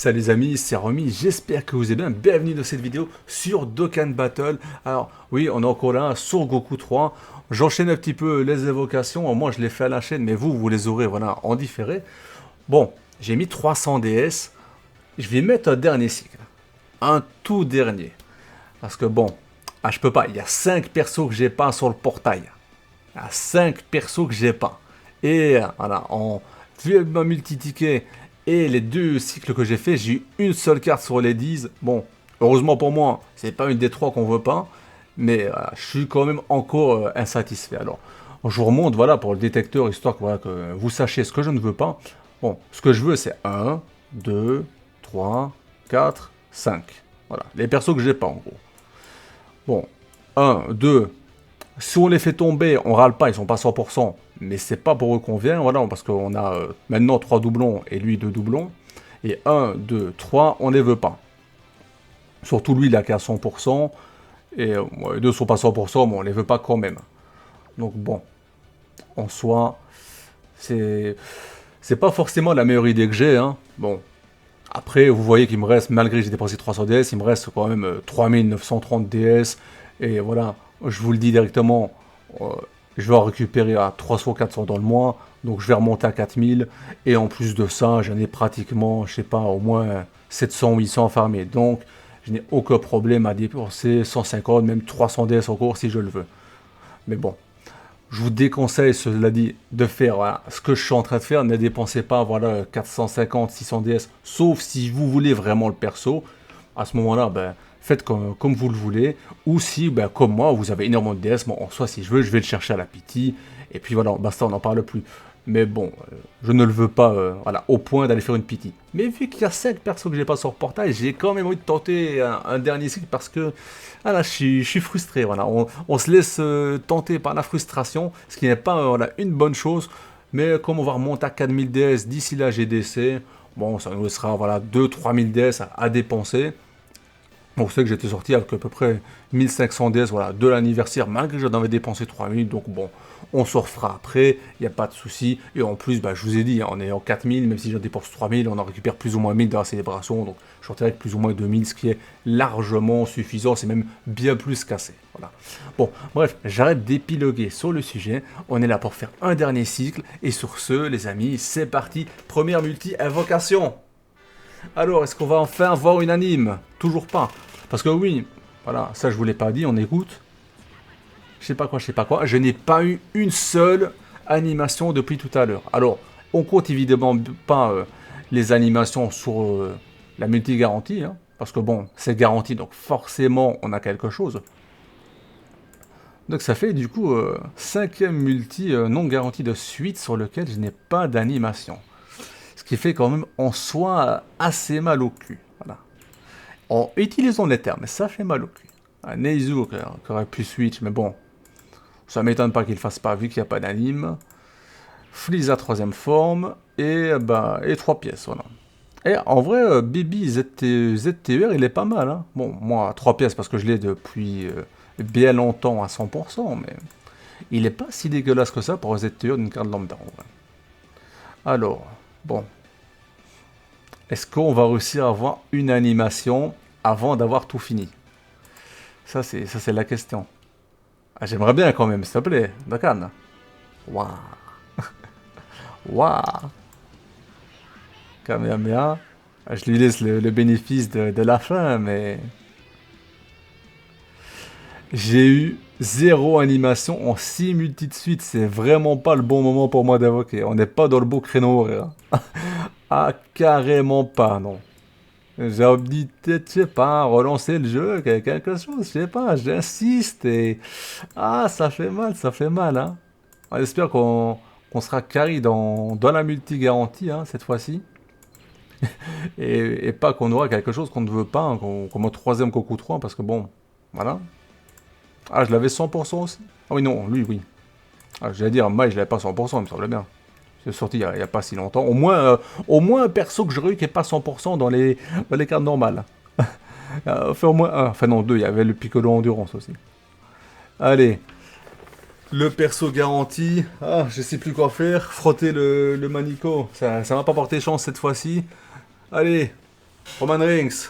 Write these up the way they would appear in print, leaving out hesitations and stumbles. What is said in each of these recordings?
Salut les amis, c'est Romy, j'espère que vous allez bien, bienvenue dans cette vidéo sur Dokkan Battle. Alors oui, on est encore là sur Goku 3, j'enchaîne un petit peu les évocations, moi je les fais à la chaîne, mais vous les aurez voilà, en différé. Bon, j'ai mis 300 DS, je vais mettre un dernier cycle, un tout dernier, parce que bon, je peux pas, il y a 5 persos que j'ai pas sur le portail, il y a 5 persos que j'ai pas, et voilà, vu ma multi-ticket, et les deux cycles que j'ai fait, j'ai eu une seule carte sur les 10. Bon, heureusement pour moi, c'est pas une des trois qu'on veut pas. Mais je suis quand même encore insatisfait. Alors, je vous remonte voilà, pour le détecteur, histoire que, voilà, que vous sachiez ce que je ne veux pas. Bon, ce que je veux, c'est 1, 2, 3, 4, 5. Voilà, les persos que j'ai pas en gros. Bon, 1, 2, si on les fait tomber, on râle pas, ils sont pas 100%, mais c'est pas pour eux qu'on vient, voilà, parce qu'on a maintenant 3 doublons et lui 2 doublons. Et 1, 2, 3, on les veut pas. Surtout lui, il a qu'à 100%, et les deux sont pas 100%, mais on les veut pas quand même. Donc bon, en soi, c'est pas forcément la meilleure idée que j'ai, hein. Bon, après, vous voyez qu'il me reste, malgré que j'ai dépensé 300 DS, il me reste quand même 3930 DS. Et voilà, je vous le dis directement, euh, je vais en récupérer à 300-400 dans le mois. Donc je vais remonter à 4000. Et en plus de ça, j'en ai pratiquement, je sais pas, au moins 700-800 farmés. Donc je n'ai aucun problème à dépenser 150, même 300 DS encore si je le veux. Mais bon, je vous déconseille, cela dit, de faire voilà, ce que je suis en train de faire. Ne dépensez pas voilà, 450, 600 DS, sauf si vous voulez vraiment le perso. À ce moment-là, ben, faites comme vous le voulez. Ou si, ben, comme moi, vous avez énormément de DS, bon, en soi, si je veux, je vais le chercher à la pity. Et puis voilà, basta, on n'en parle plus. Mais bon, je ne le veux pas voilà, au point d'aller faire une pity. Mais vu qu'il y a 5 persos que j'ai pas sur le portail, j'ai quand même envie de tenter un dernier cycle parce que voilà, je suis frustré. Voilà. On se laisse tenter par la frustration, ce qui n'est pas voilà, une bonne chose. Mais comme on va remonter à 4000 DS d'ici la GDC, bon, ça nous laissera voilà, 2-3000 DS à dépenser. Bon, vous savez que j'étais sorti avec à peu près 1500 DS voilà, de l'anniversaire, malgré que j'en avais dépensé 3000. Donc bon, on se refera après, il n'y a pas de souci. Et en plus, bah, je vous ai dit, on est en 4000, même si j'en dépense 3000, on en récupère plus ou moins 1000 dans la célébration. Donc je sortirai avec plus ou moins 2000, ce qui est largement suffisant. C'est même bien plus qu'assez. Voilà. Bon, bref, j'arrête d'épiloguer sur le sujet. On est là pour faire un dernier cycle. Et sur ce, les amis, c'est parti. Première multi-invocation. Alors, est-ce qu'on va enfin voir une anime? Toujours pas. Parce que oui, voilà, ça je vous l'ai pas dit, on écoute. Je sais pas quoi, je sais pas quoi. Je n'ai pas eu une seule animation depuis tout à l'heure. Alors, on compte évidemment pas les animations sur la multi-garantie. Hein, parce que bon, c'est garanti, donc forcément on a quelque chose. Donc ça fait du coup 5e multi non garanti de suite sur lequel je n'ai pas d'animation. Ce qui fait quand même en soi assez mal au cul. Voilà. Utilisons les termes, mais ça fait mal au cul. Neizu qui aurait pu switch, mais bon, ça m'étonne pas qu'il fasse pas vu qu'il n'y a pas d'anime. Frieza 3ème forme, et 3 pièces, voilà. Et en vrai, Baby ZTR, il est pas mal. Hein. Bon, moi, 3 pièces parce que je l'ai depuis bien longtemps à 100%, mais il est pas si dégueulasse que ça pour un ZTR d'une carte lambda. En vrai. Alors, bon. Est-ce qu'on va réussir à avoir une animation avant d'avoir tout fini? Ça, c'est la question. Ah, j'aimerais bien quand même, s'il te plaît. Dokkan. Waouh. Waouh. Kamehameha. Je lui laisse le bénéfice de la fin, mais... J'ai eu 0 animation en 6 multi de suite. C'est vraiment pas le bon moment pour moi d'invoquer. On n'est pas dans le beau créneau horaire. Ah, carrément pas, non. J'ai envie de, je sais pas, relancer le jeu, quelque chose, je sais pas, j'insiste et... Ah, ça fait mal, hein. On espère qu'on sera carry dans la multi-garantie, hein, cette fois-ci. Et pas qu'on aura quelque chose qu'on ne veut pas, hein, comme au 3ème Goku 3, parce que bon, voilà. Ah, je l'avais 100% aussi. Ah oui, non, lui, oui. Ah, j'allais dire, moi, je l'avais pas 100%, il me semblait bien. C'est sorti il y a pas si longtemps. Au moins un perso que j'aurais eu qui est pas 100% dans les cartes normales. Enfin, au moins un. Enfin, non, deux. Il y avait le Piccolo Endurance aussi. Allez. Le perso garanti. Ah, je sais plus quoi faire. Frotter le Manico. Ça m'a pas porté chance cette fois-ci. Allez. Roman Reigns,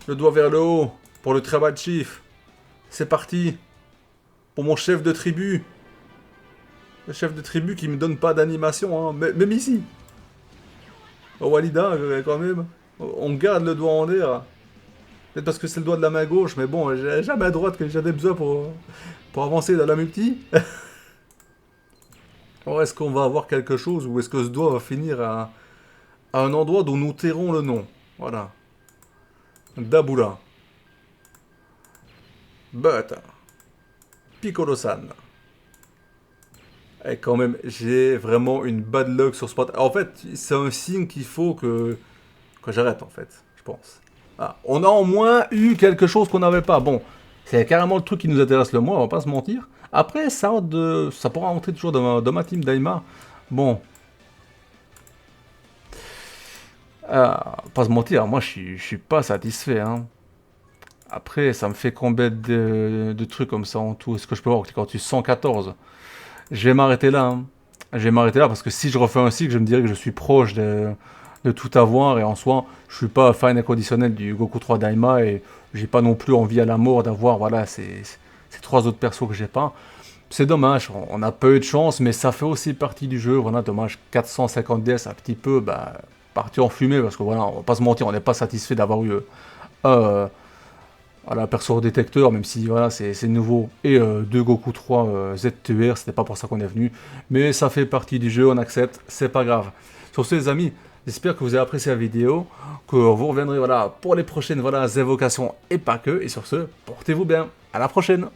le doigt vers le haut pour le Tribal Chief. C'est parti pour mon chef de tribu. Le chef de tribu qui me donne pas d'animation, hein. Même ici. Oh, Walida, quand même. On garde le doigt en l'air. Peut-être parce que c'est le doigt de la main gauche, mais bon, j'ai la main droite que j'avais besoin pour avancer dans la multi. Or, est-ce qu'on va avoir quelque chose ou est-ce que ce doigt va finir à un endroit dont nous tairons le nom? Voilà. Dabula. But. Piccolo-san. Et quand même, j'ai vraiment une bad luck sur ce spot. En fait, c'est un signe qu'il faut que j'arrête, en fait, je pense. Ah, on a au moins eu quelque chose qu'on n'avait pas. Bon, c'est carrément le truc qui nous intéresse le moins, on va pas se mentir. Après, ça pourra rentrer toujours dans ma team Daima. Bon. Pas se mentir, moi je suis pas satisfait, hein. Après, ça me fait combien de trucs comme ça en tout? Est-ce que je peux voir quand tu 114? Je vais m'arrêter là, hein. Je vais m'arrêter là parce que si je refais un cycle, je me dirais que je suis proche de tout avoir et en soi, je suis pas fan inconditionnel du Goku 3 Daima et j'ai pas non plus envie à la mort d'avoir voilà ces trois autres persos que j'ai pas. C'est dommage, on n'a pas eu de chance, mais ça fait aussi partie du jeu. Voilà, dommage, 450 DS un petit peu parti en fumée parce que voilà, on va pas se mentir, on n'est pas satisfait d'avoir eu euh, voilà, perso détecteur, même si voilà, c'est nouveau, et deux Goku 3 ZTR, c'était pas pour ça qu'on est venu, mais ça fait partie du jeu, on accepte, c'est pas grave. Sur ce les amis, j'espère que vous avez apprécié la vidéo, que vous reviendrez voilà, pour les prochaines voilà, évocations et pas que, et sur ce, portez-vous bien, à la prochaine.